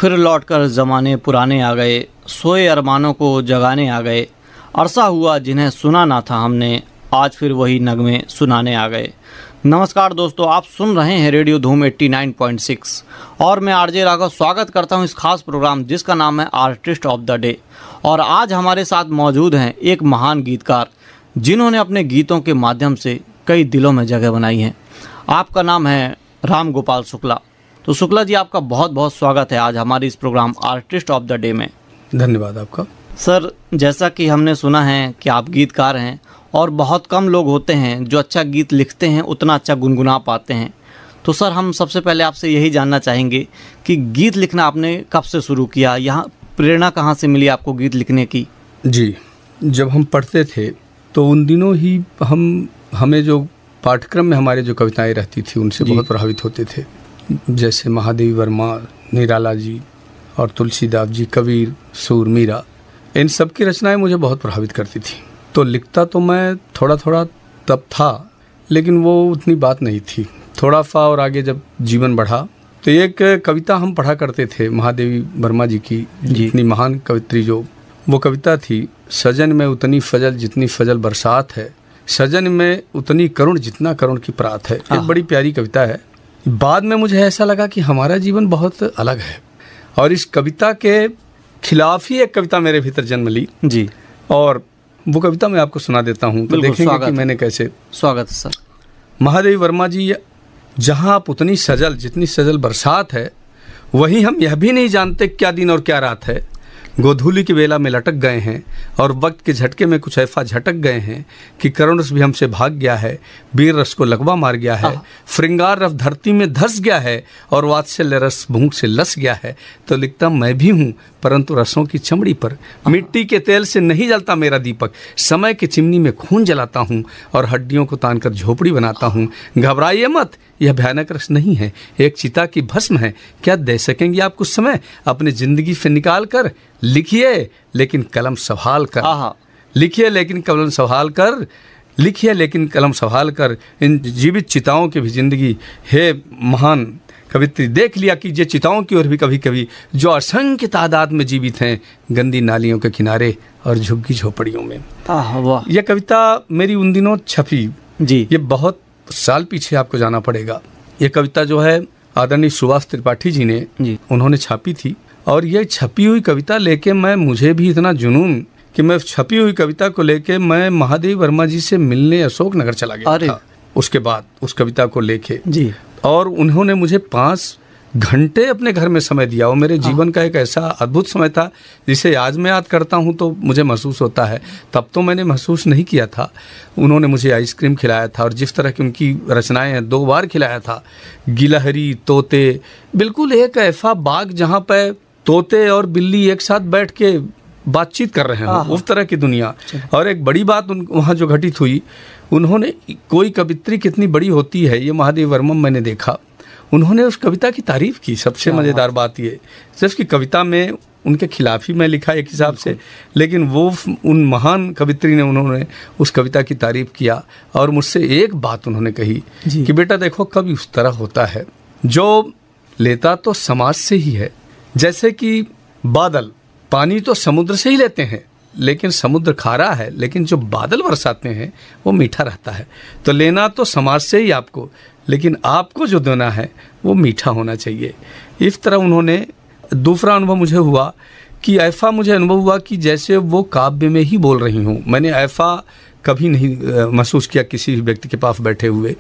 फिर लौटकर ज़माने पुराने आ गए, सोए अरमानों को जगाने आ गए। अरसा हुआ जिन्हें सुना ना था हमने, आज फिर वही नगमे सुनाने आ गए। नमस्कार दोस्तों, आप सुन रहे हैं रेडियो धूम 89.6 और मैं आरजे राघव स्वागत करता हूं इस खास प्रोग्राम जिसका नाम है आर्टिस्ट ऑफ द डे। और आज हमारे साथ मौजूद हैं एक महान गीतकार जिन्होंने अपने गीतों के माध्यम से कई दिलों में जगह बनाई है। आपका नाम है राम गोपाल शुक्ला। तो शुक्ला जी, आपका बहुत बहुत स्वागत है आज हमारे इस programme artist of the day में। धन्यवाद आपका। सर, जैसा कि हमने सुना है कि आप गीतकार हैं और बहुत कम लोग होते हैं जो अच्छा गीत लिखते हैं, उतना अच्छा गुनगुना पाते हैं। तो सर, हम सबसे पहले आपसे यही जानना चाहेंगे कि गीत लिखना आपने कब से शुरू किया, यहाँ प्रेरणा कहाँ से मिली आपको गीत लिखने की? जी, जब हम पढ़ते थे तो उन दिनों ही हमें जो पाठ्यक्रम में हमारे जो कविताएं रहती थी उनसे बहुत प्रभावित होते थे। जैसे महादेवी वर्मा, निराला जी और तुलसीदास जी, कबीर, सूर, मीरा, इन सब की रचनाएं मुझे बहुत प्रभावित करती थी। तो लिखता तो मैं थोड़ा थोड़ा तब था, लेकिन वो उतनी बात नहीं थी। थोड़ा सा और आगे जब जीवन बढ़ा तो एक कविता हम पढ़ा करते थे महादेवी वर्मा जी की, जितनी महान कवित्री जो वो कविता थी, सजन में उतनी फजल जितनी फजल बरसात है, सजन में उतनी करुण जितना करुण की प्रात है। एक बड़ी प्यारी कविता है। बाद में मुझे ऐसा लगा कि हमारा जीवन बहुत अलग है और इस कविता के खिलाफ ही एक कविता मेरे भीतर जन्म ली जी। और वो कविता मैं आपको सुना देता हूँ तो देखेंगे कि मैंने कैसे। स्वागत है सर। महादेवी वर्मा जी, जहाँ आप उतनी सजल जितनी सजल बरसात है, वहीं हम यह भी नहीं जानते क्या दिन और क्या रात है। गोधूली की बेला में लटक गए हैं और वक्त के झटके में कुछ ऐसा झटक गए हैं कि करुण रस भी हमसे भाग गया है, वीर रस को लगवा मार गया है, श्रृंगार रस धरती में धस गया है और वात्सल्य रस भूख से लस गया है। तो लिखता मैं भी हूँ परंतु रसों की चमड़ी पर, मिट्टी के तेल से नहीं जलता मेरा दीपक, समय की चिमनी में खून जलाता हूँ और हड्डियों को तानकर झोपड़ी बनाता हूँ। घबराइए मत, यह भयानक रस नहीं है, एक चिता की भस्म है। क्या दे सकेंगे आप कुछ समय अपनी जिंदगी से निकाल कर? लिखिए लेकिन कलम संभाल कर, लिखिए लेकिन कलम संभाल कर, लिखिए लेकिन कलम संभाल कर। इन जीवित चिताओं की भी जिंदगी है महान कवित्री, देख लिया कीजिए चिताओं की ओर भी कभी कभी, जो असंख्य तादाद में जीवित हैं गंदी नालियों के किनारे और झुग्गी झोपड़ियों में। वाह। यह कविता मेरी उन दिनों छपी जी। ये बहुत साल पीछे आपको जाना पड़ेगा। ये कविता जो है आदरणीय सुभाष त्रिपाठी जी ने उन्होंने छापी थी और ये छपी हुई कविता लेके मुझे भी इतना जुनून कि मैं छपी हुई कविता को लेके मैं महादेवी वर्मा जी से मिलने अशोक नगर चला गया था। उसके बाद उस कविता को लेके जी, और उन्होंने मुझे 5 घंटे अपने घर में समय दिया। वो मेरे जीवन का एक ऐसा अद्भुत समय था जिसे आज मैं याद करता हूँ तो मुझे महसूस होता है, तब तो मैंने महसूस नहीं किया था। उन्होंने मुझे आइसक्रीम खिलाया था और जिस तरह की उनकी रचनाएं हैं 2 बार खिलाया था। गिलहरी, तोते, बिल्कुल एक ऐसा बाग जहाँ पे तोते और बिल्ली एक साथ बैठ के बातचीत कर रहे हैं, उस तरह की दुनिया। और एक बड़ी बात वहाँ जो घटित हुई, उन्होंने, कोई कवित्री कितनी बड़ी होती है ये महादेवी वर्मा मैंने देखा, उन्होंने उस कविता की तारीफ की। सबसे मज़ेदार बात ये, जबकि कविता में उनके खिलाफ ही मैं लिखा एक हिसाब से, लेकिन वो उन महान कवित्री ने उन्होंने उस कविता की तारीफ किया और मुझसे एक बात उन्होंने कही कि बेटा देखो, कभी उस तरह होता है जो लेता तो समाज से ही है, जैसे कि बादल पानी तो समुद्र से ही लेते हैं लेकिन समुद्र खारा है, लेकिन जो बादल बरसाते हैं वो मीठा रहता है। तो लेना तो समाज से ही आपको, लेकिन आपको जो देना है वो मीठा होना चाहिए। इस तरह उन्होंने, दूसरा अनुभव मुझे हुआ कि ऐसा मुझे अनुभव हुआ कि जैसे वो काव्य में ही बोल रही हूँ। मैंने ऐसा कभी नहीं महसूस किया किसी व्यक्ति के पास बैठे हुए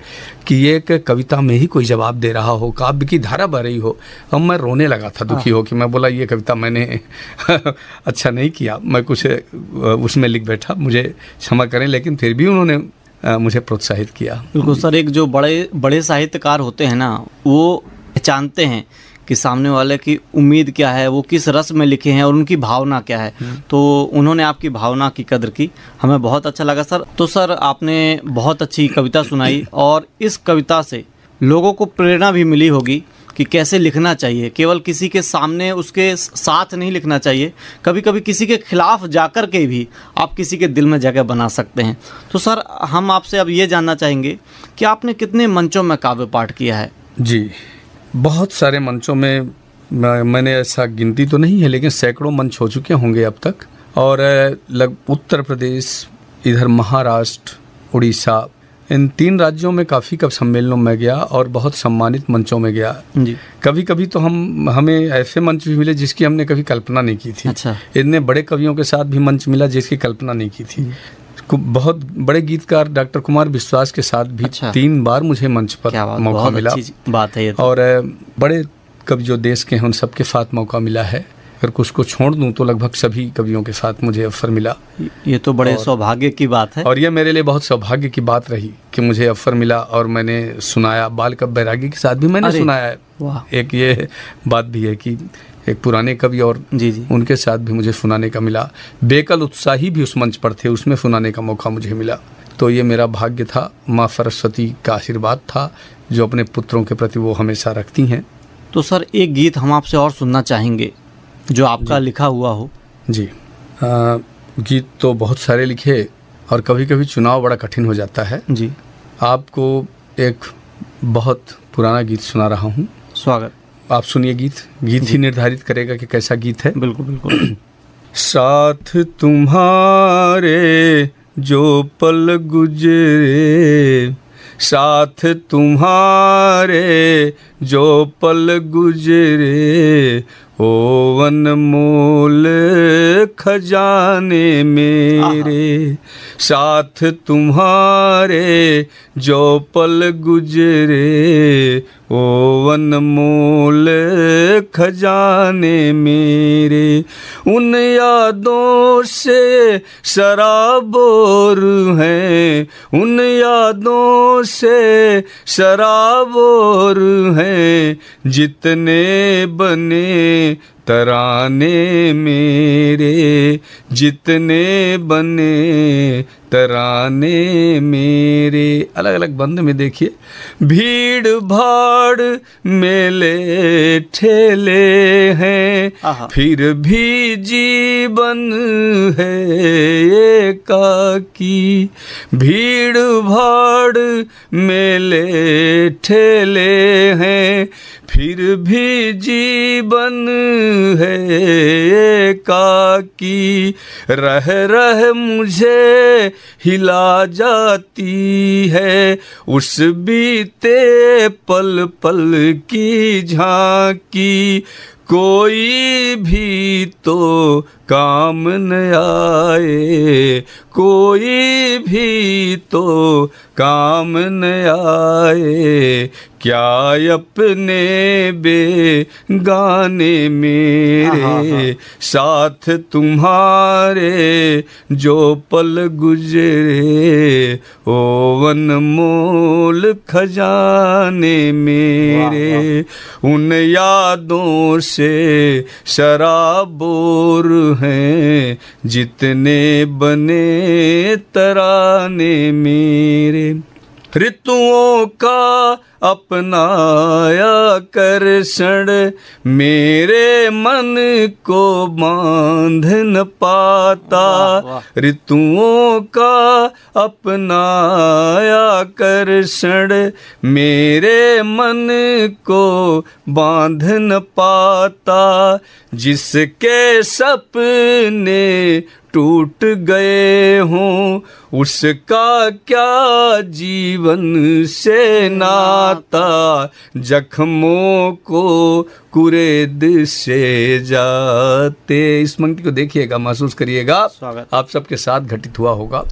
कि ये एक कविता में ही कोई जवाब दे रहा हो, काव्य की धारा बह रही हो। अब मैं रोने लगा था, दुखी हो कि मैं बोला ये कविता मैंने अच्छा नहीं किया, मैं कुछ उसमें लिख बैठा, मुझे क्षमा करें। लेकिन फिर भी उन्होंने मुझे प्रोत्साहित किया। बिल्कुल सर, एक जो बड़े साहित्यकार होते हैं ना, वो जानते हैं कि सामने वाले की उम्मीद क्या है, वो किस रस में लिखे हैं और उनकी भावना क्या है। तो उन्होंने आपकी भावना की कदर की, हमें बहुत अच्छा लगा सर। तो सर, आपने बहुत अच्छी कविता सुनाई और इस कविता से लोगों को प्रेरणा भी मिली होगी कि कैसे लिखना चाहिए। केवल किसी के सामने उसके साथ नहीं लिखना चाहिए, कभी कभी किसी के खिलाफ जाकर के भी आप किसी के दिल में जगह बना सकते हैं। तो सर, हम आपसे अब ये जानना चाहेंगे कि आपने कितने मंचों में काव्य पाठ किया है? जी, बहुत सारे मंचों में मैंने ऐसा गिनती तो नहीं है, लेकिन सैकड़ों मंच हो चुके होंगे अब तक। और उत्तर प्रदेश, इधर महाराष्ट्र, उड़ीसा, इन 3 राज्यों में काफ़ी कवि सम्मेलनों में गया और बहुत सम्मानित मंचों में गया जी। कभी कभी तो हमें ऐसे मंच भी मिले जिसकी हमने कभी कल्पना नहीं की थी। अच्छा। इतने बड़े कवियों के साथ भी मंच मिला जिसकी कल्पना नहीं की थी। बहुत बड़े गीतकार डॉक्टर कुमार विश्वास के साथ भी 3 बार मुझे मंच पर मौका मिला। बात है ये तो। और बड़े कवि जो देश के हैं उन सबके साथ मौका मिला है। अगर कुछ को छोड़ दूं तो लगभग सभी कवियों के साथ मुझे अवसर मिला। ये तो बड़े सौभाग्य की बात है। और ये मेरे लिए बहुत सौभाग्य की बात रही कि मुझे अवसर मिला और मैंने सुनाया। बाल कवि बैरागी के साथ भी मैंने सुनाया है। एक ये बात भी है कि एक पुराने कवि और जी। उनके साथ भी मुझे सुनाने का मिला। बेकल उत्साही भी उस मंच पर थे, उसमें सुनाने का मौका मुझे मिला। तो ये मेरा भाग्य था, माँ सरस्वती का आशीर्वाद था जो अपने पुत्रों के प्रति वो हमेशा रखती हैं। तो सर एक गीत हम आपसे और सुनना चाहेंगे जो आपका लिखा हुआ हो। जी, गीत तो बहुत सारे लिखे और कभी कभी चुनाव बड़ा कठिन हो जाता है जी। आपको एक बहुत पुराना गीत सुना रहा हूँ। स्वागत। आप सुनिए। गीत ही निर्धारित करेगा कि कैसा गीत है। बिल्कुल बिल्कुल। साथ तुम्हारे जो पल गुजरे, साथ तुम्हारे जो पल गुजरे, ओ अनमोल खजाने मेरे। साथ तुम्हारे जो पल गुजरे, ओ अनमोल खजाने मेरे। उन यादों से सराबोर हैं, उन यादों से सराबोर हैं, जितने बने तराने मेरे, जितने बने तराने मेरे। अलग अलग बंद में देखिए। भीड़ भाड़ मेले ठेले हैं, फिर भी जीवन है एकाकी। भीड़ भाड़ मेले ठेले हैं, फिर भी जीवन है एकाकी। रह रह मुझे हिला जाती है उस बीते पल पल की झांकी। कोई भी तो काम न आए, कोई भी तो काम न आए, क्या अपने बेगाने मेरे। साथ तुम्हारे जो पल गुजरे, ओ अनमोल खजाने मेरे। उन यादों से शराबोर हैं, जितने बने तराने मेरे। ऋतुओं का अपनाया आकर्षण मेरे मन को बांध न पाता। ऋतुओं का अपनाया आकर्षण मेरे मन को बांध न पाता। जिसके सपने टूट गए हों, उसका क्या जीवन से नाता। जख्मों को कुरेद से जाते। इस पंक्ति को देखिएगा, महसूस करिएगा, आप सबके साथ घटित हुआ होगा।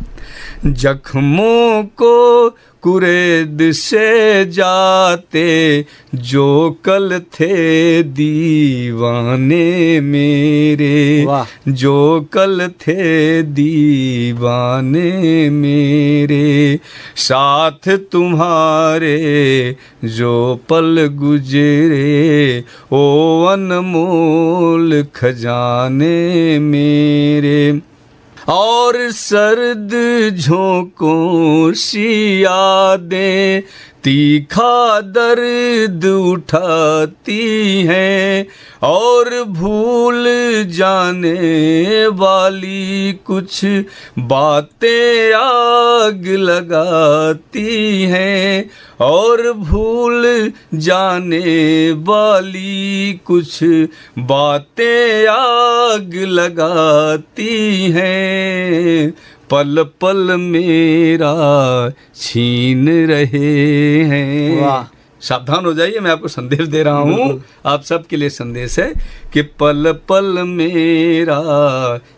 जख्मों को कुरेद से जाते, जो कल थे दीवाने मेरे, जो कल थे दीवाने मेरे। साथ तुम्हारे जो पल गुजरे, ओ अनमोल खजाने मेरे। और सर्द झोंकों सी यादें तीखा दर्द उठाती हैं और भूल जाने वाली कुछ बातें आग लगाती हैं और भूल जाने वाली कुछ बातें आग लगाती हैं। पल पल मेरा छीन रहे हैं। वाह, सावधान हो जाइए, मैं आपको संदेश दे रहा हूँ, आप सबके लिए संदेश है कि पल पल मेरा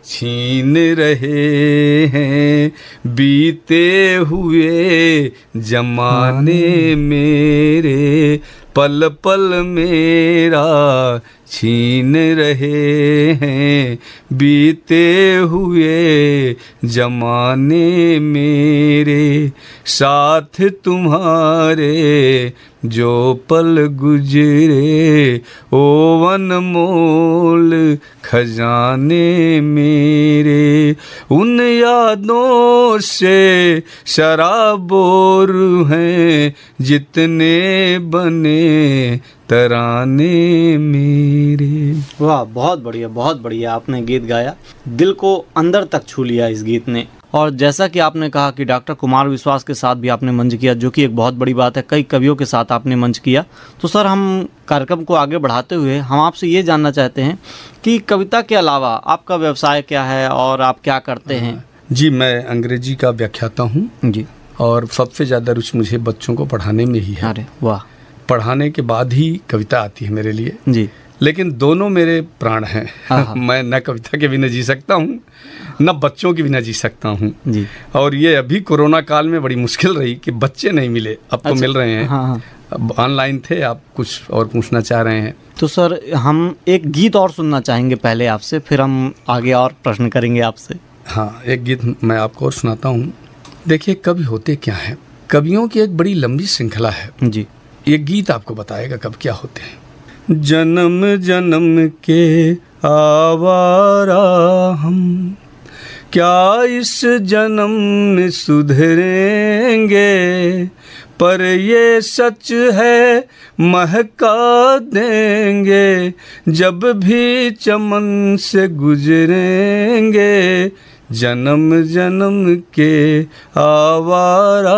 छीन रहे हैं, बीते हुए जमाने मेरे पल पल मेरा छीन रहे हैं, बीते हुए जमाने मेरे। साथ तुम्हारे जो पल गुजरे ओ अनमोल खजाने मेरे, उन यादों से शराबोर हैं जितने बने तराने मेरे। वाह, बहुत बढ़िया आपने गीत गाया, दिल को अंदर तक छू लिया इस गीत ने। और जैसा कि आपने कहा कि डॉक्टर कुमार विश्वास के साथ भी आपने मंच किया, जो कि एक बहुत बड़ी बात है, कई कवियों के साथ आपने मंच किया। तो सर, हम कार्यक्रम को आगे बढ़ाते हुए हम आपसे ये जानना चाहते हैं कि कविता के अलावा आपका व्यवसाय क्या है और आप क्या करते हैं? जी, मैं अंग्रेजी का व्याख्याता हूँ जी, और सबसे ज़्यादा रुचि मुझे बच्चों को पढ़ाने में ही है। अरे वाह, पढ़ाने के बाद ही कविता आती है मेरे लिए जी। लेकिन दोनों मेरे प्राण हैं। मैं न कविता के बिना जी सकता हूँ, न बच्चों के बिना जी सकता हूँ जी। और ये अभी कोरोना काल में बड़ी मुश्किल रही कि बच्चे नहीं मिले, अब तो मिल रहे हैं। हाँ। अब ऑनलाइन थे, आप कुछ और पूछना चाह रहे हैं? तो सर, हम एक गीत और सुनना चाहेंगे पहले आपसे, फिर हम आगे और प्रश्न करेंगे आपसे। हाँ, एक गीत मैं आपको और सुनाता हूँ। देखिए, कवि होते क्या हैं? कवियों की एक बड़ी लंबी श्रृंखला है जी। ये गीत आपको बताएगा कब क्या होते हैं। जन्म जन्म के आवारा हम, क्या इस जन्म में सुधरेंगे, पर ये सच है महका देंगे जब भी चमन से गुजरेंगे। जन्म जन्म के आवारा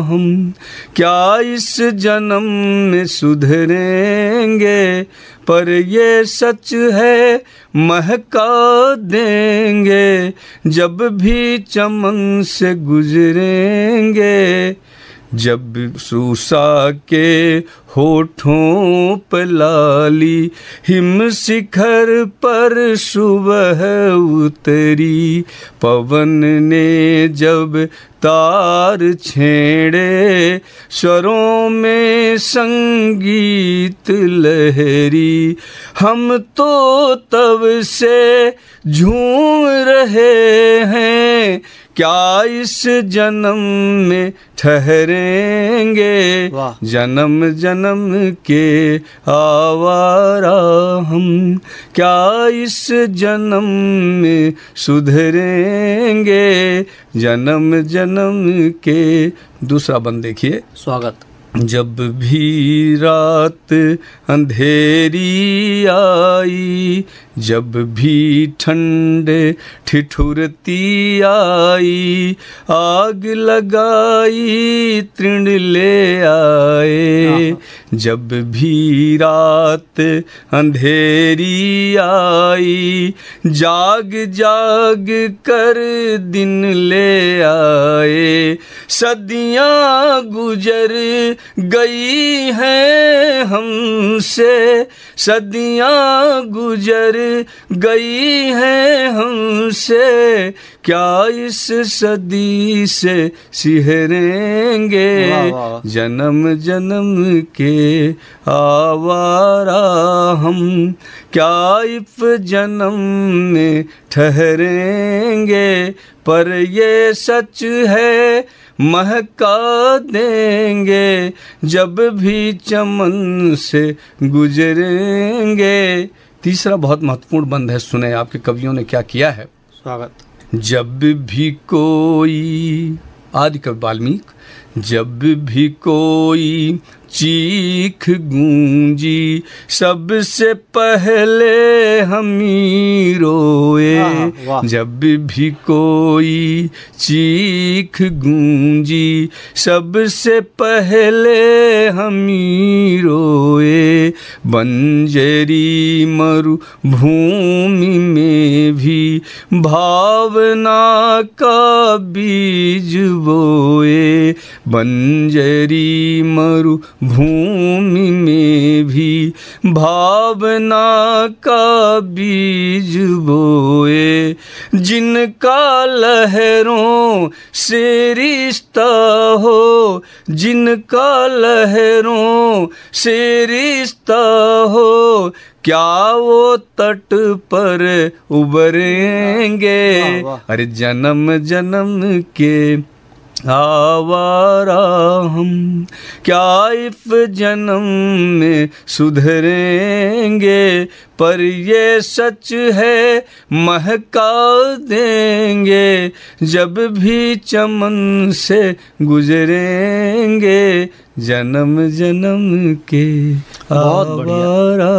हम, क्या इस जन्म में सुधरेंगे, पर ये सच है महका देंगे जब भी चमन से गुजरेंगे। जब सूसा के होठों पर लाली हिम शिखर पर सुबह उतरी, पवन ने जब तार छेड़े स्वरों में संगीत लहरी, हम तो तब से झूम रहे हैं, क्या इस जन्म में ठहरेंगे। जन्म जन्म के आवारा हम, क्या इस जन्म में सुधरेंगे। जन्म जन्म के दूसरा बंद देखिए, स्वागत। जब भी रात अंधेरी आई, जब भी ठंड ठिठुरती आई, आग लगाई तृण ले आए। जब भी रात अंधेरी आई, जाग जाग कर दिन ले आए। सदियाँ गुजर गई हैं हमसे, सदियाँ गुजर गई हैं हमसे, क्या इस सदी से सिहरेंगे। जन्म जन्म के आवारा हम, क्या इस जन्म में ठहरेंगे, पर ये सच है महका देंगे जब भी चमन से गुजरेंगे। तीसरा बहुत महत्वपूर्ण बंद है, सुने आपके कवियों ने क्या किया है। स्वागत। जब भी कोई, आदि कवि वाल्मीकि, जब भी कोई चीख गूंजी सबसे पहले हम ही रोए। जब भी कोई चीख गूंजी सबसे पहले हम ही रोए। बंजरी मरुभूमि में भी भावना का बीज बोए। बंजरी मरुभूमि में भी भावना का बीज बोए। जिनका लहरों से रिश्ता हो, जिनका लहरों से रिश्ता हो, क्या वो तट पर उबरेंगे। अरे जन्म जन्म के आवारा हम क्या इस जन्म में सुधरेंगे। पर ये सच है महका देंगे जब भी चमन से गुजरेंगे। जन्म जन्म के आवारा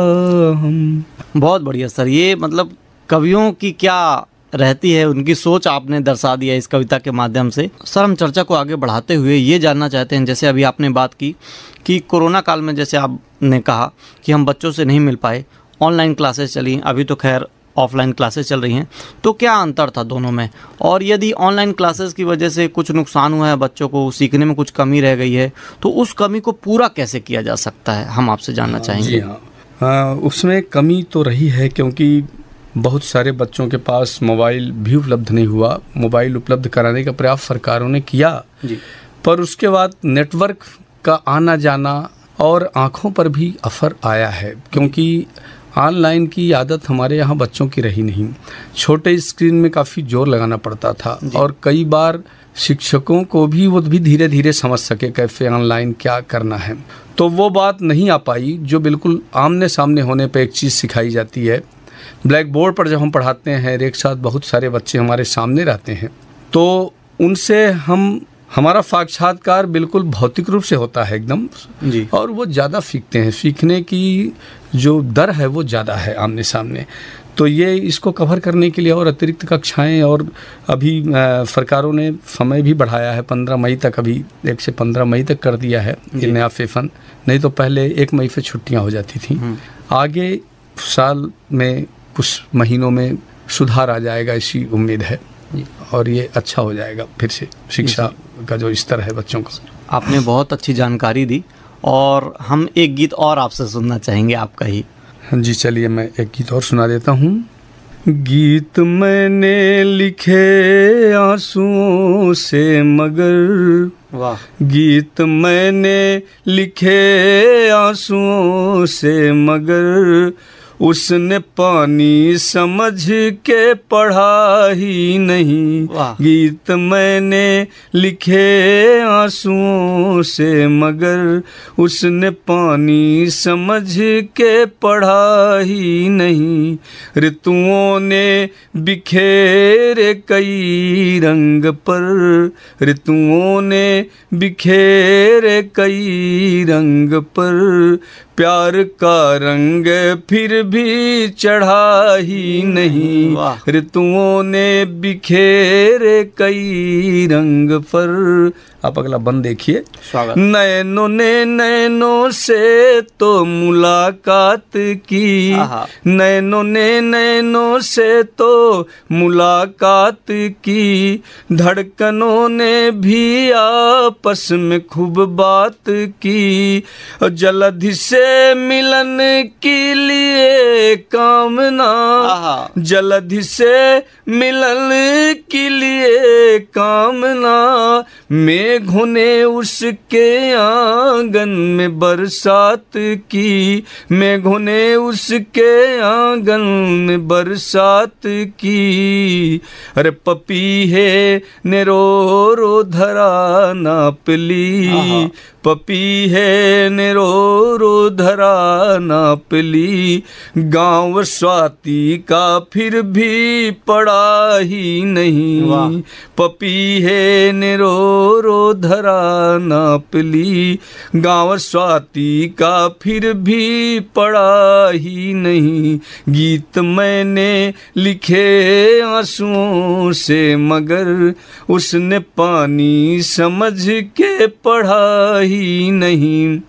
हम। बहुत बढ़िया सर, ये मतलब कवियों की क्या रहती है, उनकी सोच आपने दर्शा दिया इस कविता के माध्यम से। सर, हम चर्चा को आगे बढ़ाते हुए ये जानना चाहते हैं, जैसे अभी आपने बात की कि कोरोना काल में जैसे आपने कहा कि हम बच्चों से नहीं मिल पाए, ऑनलाइन क्लासेस चली, अभी तो खैर ऑफलाइन क्लासेस चल रही हैं, तो क्या अंतर था दोनों में? और यदि ऑनलाइन क्लासेस की वजह से कुछ नुकसान हुआ है, बच्चों को सीखने में कुछ कमी रह गई है, तो उस कमी को पूरा कैसे किया जा सकता है, हम आपसे जानना चाहेंगे। जी हाँ, उसमें कमी तो रही है क्योंकि बहुत सारे बच्चों के पास मोबाइल भी उपलब्ध नहीं हुआ। मोबाइल उपलब्ध कराने का प्रयास सरकारों ने किया जी। पर उसके बाद नेटवर्क का आना जाना और आँखों पर भी असर आया है, क्योंकि ऑनलाइन की आदत हमारे यहाँ बच्चों की रही नहीं। छोटे स्क्रीन में काफ़ी जोर लगाना पड़ता था और कई बार शिक्षकों को भी वो भी धीरे धीरे समझ सके कैसे ऑनलाइन क्या करना है, तो वो बात नहीं आ पाई जो बिल्कुल आमने सामने होने पर एक चीज़ सिखाई जाती है। ब्लैक बोर्ड पर जब हम पढ़ाते हैं, एक साथ बहुत सारे बच्चे हमारे सामने रहते हैं, तो उनसे हमारा साक्षात्कार बिल्कुल भौतिक रूप से होता है एकदम जी। और वो ज़्यादा सीखते हैं, सीखने की जो दर है वो ज़्यादा है आमने सामने। तो ये इसको कवर करने के लिए और अतिरिक्त कक्षाएं, और अभी सरकारों ने समय भी बढ़ाया है 15 मई तक, अभी 1 से 15 मई तक कर दिया है ये नया सेशन। नहीं तो पहले 1 मई से छुट्टियां हो जाती थी। आगे साल में कुछ महीनों में सुधार आ जाएगा, ऐसी उम्मीद है, और ये अच्छा हो जाएगा फिर से शिक्षा का जो स्तर है बच्चों का। आपने बहुत अच्छी जानकारी दी और हम एक गीत और आपसे सुनना चाहेंगे आपका ही। जी चलिए, मैं एक गीत और सुना देता हूँ। गीत मैंने लिखे आंसुओं से मगर, वाह। गीत मैंने लिखे आंसुओं से मगर, उसने पानी समझ के पढ़ा ही नहीं। गीत मैंने लिखे आंसुओं से मगर, उसने पानी समझ के पढ़ा ही नहीं। ऋतुओं ने बिखेरे कई रंग पर, ऋतुओं ने बिखेरे कई रंग पर, प्यार का रंग फिर भी चढ़ा ही नहीं। ऋतुओं ने बिखेरे कई रंग पर। आप अगला बंद देखिए। नैनों ने नैनों से तो मुलाकात की, नैनों ने नैनों से तो मुलाकात की, धड़कनों ने भी आपस में खूब बात की। जल्दी से मिलन के लिए कामना, जल्दी से मिलन के लिए कामना, मेघों ने उसके आंगन में बरसात की, मेघों ने उसके आंगन में बरसात की। अरे पपीहे ने रो रो धरा नाप ली, पपीहे ने रो रो धरा नाप ली, गाँव स्वाति का फिर भी पड़ा ही नहीं। पपीहे ने रो रो धरा नाप ली, गाँव स्वाति का फिर भी पड़ा ही नहीं। गीत मैंने लिखे आंसुओं से मगर उसने पानी समझ के पढ़ा ही नहीं।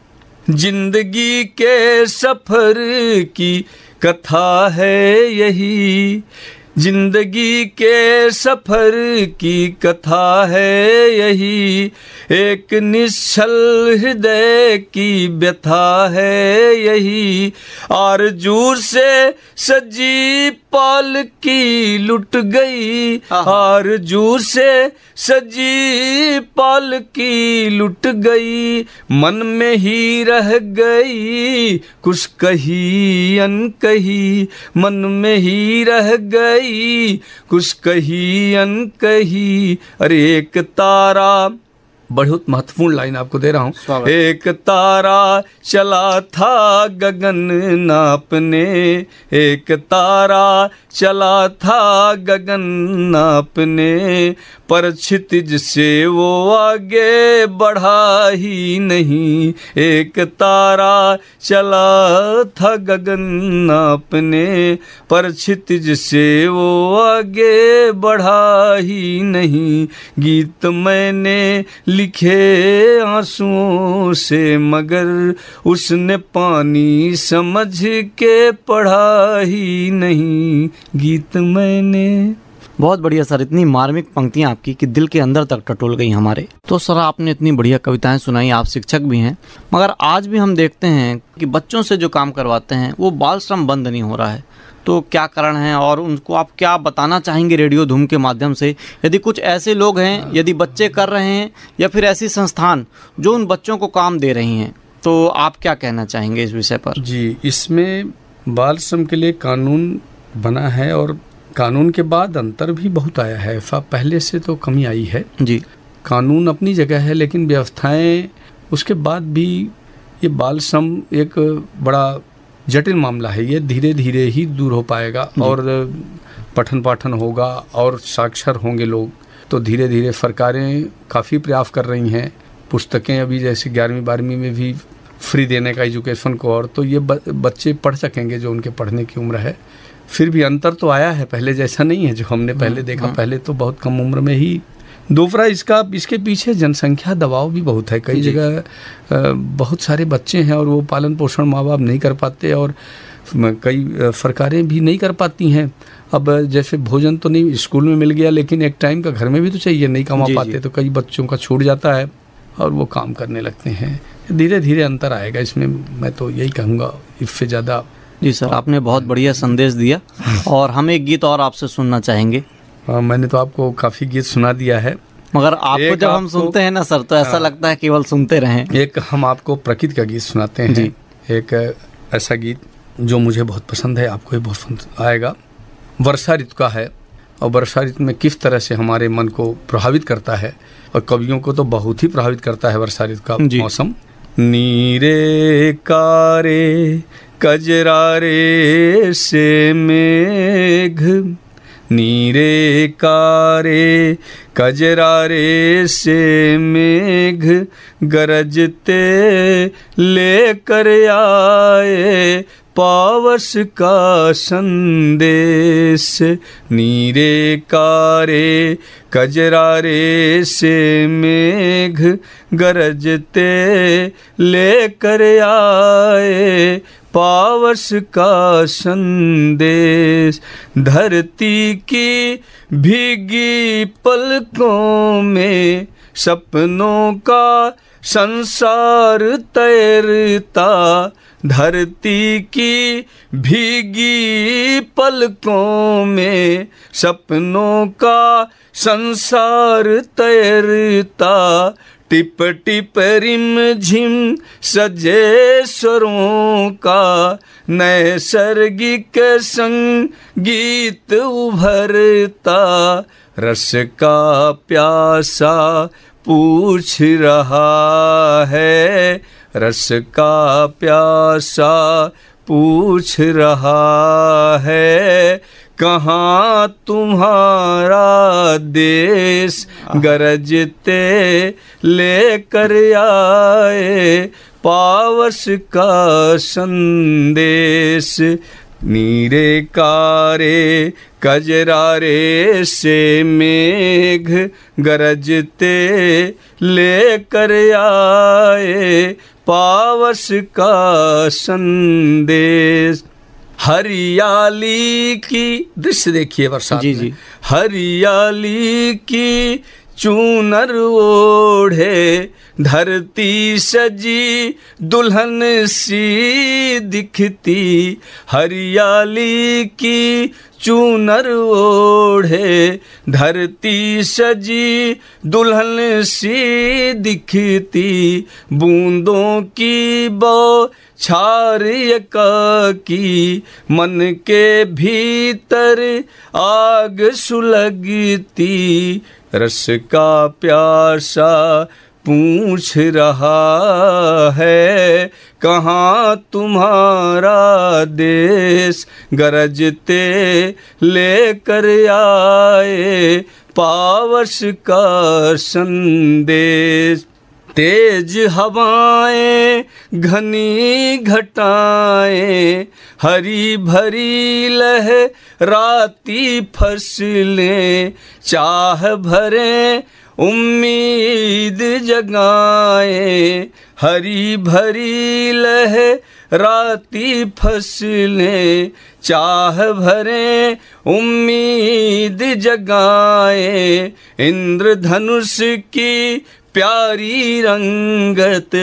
जिंदगी के सफर की कथा है यही, जिंदगी के सफर की कथा है यही, एक निश्चल हृदय की व्यथा है यही। आरज़ू से सजी पालकी लुट गई, आरज़ू से सजी पालकी लुट गई, मन में ही रह गई कुछ कही अनकही, मन में ही रह गई कुछ कही अनकही। अरे एक तारा, बहुत महत्वपूर्ण लाइन आपको दे रहा हूँ। एक तारा चला था गगन नापने, एक तारा चला था गगन नापने, पर क्षितिज से वो आगे बढ़ा ही नहीं। एक तारा चला था गगन नापने, पर क्षितिज से वो आगे बढ़ा ही नहीं। गीत मैंने लिखे आंसुओं से मगर उसने पानी समझ के पढ़ा ही नहीं। गीत मैंने। बहुत बढ़िया सर, इतनी मार्मिक पंक्तियां आपकी कि दिल के अंदर तक टटोल गई हमारे। तो सर आपने इतनी बढ़िया कविताएं सुनाई, आप शिक्षक भी हैं, मगर आज भी हम देखते हैं कि बच्चों से जो काम करवाते हैं वो बाल श्रम बंद नहीं हो रहा है। तो क्या कारण है और उनको आप क्या बताना चाहेंगे रेडियो धूम के माध्यम से? यदि कुछ ऐसे लोग हैं, यदि बच्चे कर रहे हैं या फिर ऐसी संस्थान जो उन बच्चों को काम दे रही हैं, तो आप क्या कहना चाहेंगे इस विषय पर? जी, इसमें बाल श्रम के लिए कानून बना है और कानून के बाद अंतर भी बहुत आया है। पहले से तो कमी आई है जी। कानून अपनी जगह है, लेकिन व्यवस्थाएं उसके बाद भी ये बाल श्रम एक बड़ा जटिल मामला है। ये धीरे धीरे ही दूर हो पाएगा और पठन पाठन होगा और साक्षर होंगे लोग, तो धीरे धीरे सरकारें काफ़ी प्रयास कर रही हैं। पुस्तकें अभी जैसे 11वीं 12वीं में भी फ्री देने का एजुकेशन को, और तो ये बच्चे पढ़ सकेंगे जो उनके पढ़ने की उम्र है। फिर भी अंतर तो आया है, पहले जैसा नहीं है जो हमने पहले देखा। पहले तो बहुत कम उम्र में ही। दूसरा इसके पीछे जनसंख्या दबाव भी बहुत है। कई जगह बहुत सारे बच्चे हैं और वो पालन पोषण माँ बाप नहीं कर पाते, और कई सरकारें भी नहीं कर पाती हैं। अब जैसे भोजन तो नहीं स्कूल में मिल गया, लेकिन एक टाइम का घर में भी तो चाहिए, नहीं कमा पाते तो कई बच्चों का छूट जाता है और वो काम करने लगते हैं। धीरे धीरे अंतर आएगा इसमें, मैं तो यही कहूँगा, इससे ज़्यादा। जी सर, आपने बहुत बढ़िया संदेश दिया और हम एक गीत और आपसे सुनना चाहेंगे। मैंने तो आपको काफ़ी गीत सुना दिया है, मगर आपको जब हम सुनते हैं ना सर, तो ऐसा लगता है केवल सुनते रहें। एक हम आपको प्रकृति का गीत सुनाते हैं जी। एक ऐसा गीत जो मुझे बहुत पसंद है, आपको भी बहुत पसंद आएगा। वर्षा ऋतु का है और वर्षा ऋतु में किस तरह से हमारे मन को प्रभावित करता है, और कवियों को तो बहुत ही प्रभावित करता है वर्षा ऋतु का मौसम। नीरे कारे कजरारे से मेघ, नीरे कारे कजरारे से मेघ, गरजते लेकर आए पावस का संदेश। नीरे कारे कजरारे से मेघ, गरजते लेकर आए पावस का संदेश। धरती की भीगी पलकों में सपनों का संसार तैरता, धरती की भीगी पलकों में सपनों का संसार तैरता। टिप टिप रिम झिम सजे स्वरों का नैसर्गिक संगीत उभरता। रस का प्यासा पूछ रहा है, रस का प्यासा पूछ रहा है, कहाँ तुम्हारा देश गरजते लेकर आए पावस का संदेश। नीरे कारे कजरारे से मेघ गरजते लेकर आए पावस का संदेश। हरियाली की दृश्य देखिए बरसात में, हरियाली की चूनर ओढ़े धरती सजी दुल्हन सी दिखती। हरियाली की चूनर ओढ़े धरती सजी दुल्हन सी दिखती। बूंदों की बौछार की मन के भीतर आग सुलगती। रस का प्यासा पूछ रहा है, कहाँ तुम्हारा देश गरजते लेकर आए पावस का संदेश। तेज हवाएं घनी घटाएं, हरी भरी लहराती फसलें, चाह भरे उम्मीद जगाएं। हरी भरी लहराती फसलें, चाह भरे उम्मीद जगाएं। इंद्रधनुष की प्यारी रंगत,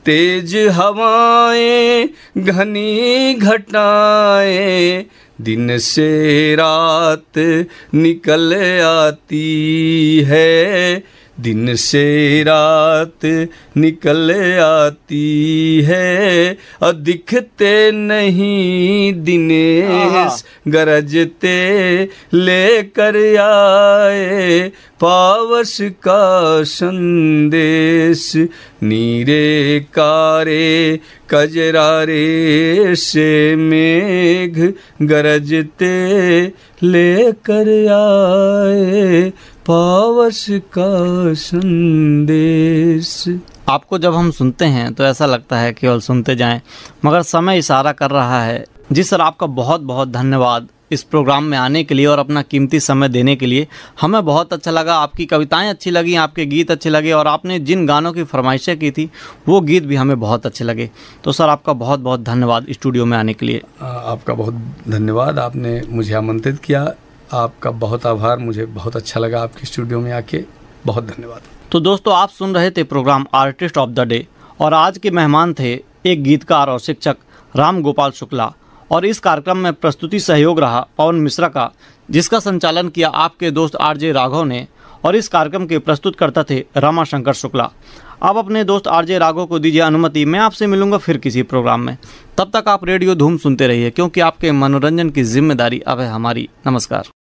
तेज हवाएं घनी घटाएं। दिन से रात निकल आती है, दिन से रात निकल आती है। और दिखते नहीं दिनेश गरजते लेकर आए पावस का संदेश। नीरे कारे कजरारे से मेघ गरजते लेकर आए पावस का संदेश। आपको जब हम सुनते हैं तो ऐसा लगता है केवल सुनते जाएं, मगर समय इशारा कर रहा है। जी सर, आपका बहुत बहुत धन्यवाद इस प्रोग्राम में आने के लिए और अपना कीमती समय देने के लिए। हमें बहुत अच्छा लगा, आपकी कविताएं अच्छी लगी, आपके गीत अच्छे लगे और आपने जिन गानों की फरमाइशें की थी वो गीत भी हमें बहुत अच्छे लगे। तो सर आपका बहुत बहुत धन्यवाद स्टूडियो में आने के लिए। आपका बहुत धन्यवाद, आपने मुझे आमंत्रित किया। आपका बहुत आभार, मुझे बहुत अच्छा लगा आपके स्टूडियो में आके। बहुत धन्यवाद। तो दोस्तों, आप सुन रहे थे programme artist of the day और आज के मेहमान थे एक गीतकार और शिक्षक राम गोपाल शुक्ला। और इस कार्यक्रम में प्रस्तुति सहयोग रहा पवन मिश्रा का, जिसका संचालन किया आपके दोस्त आरजे राघव ने। और इस कार्यक्रम के प्रस्तुतकर्ता थे रमाशंकर शुक्ला। आप अपने दोस्त आरजे राघव को दीजिए अनुमति, मैं आपसे मिलूंगा फिर किसी प्रोग्राम में। तब तक आप रेडियो धूम सुनते रहिए, क्योंकि आपके मनोरंजन की जिम्मेदारी अब है हमारी। नमस्कार।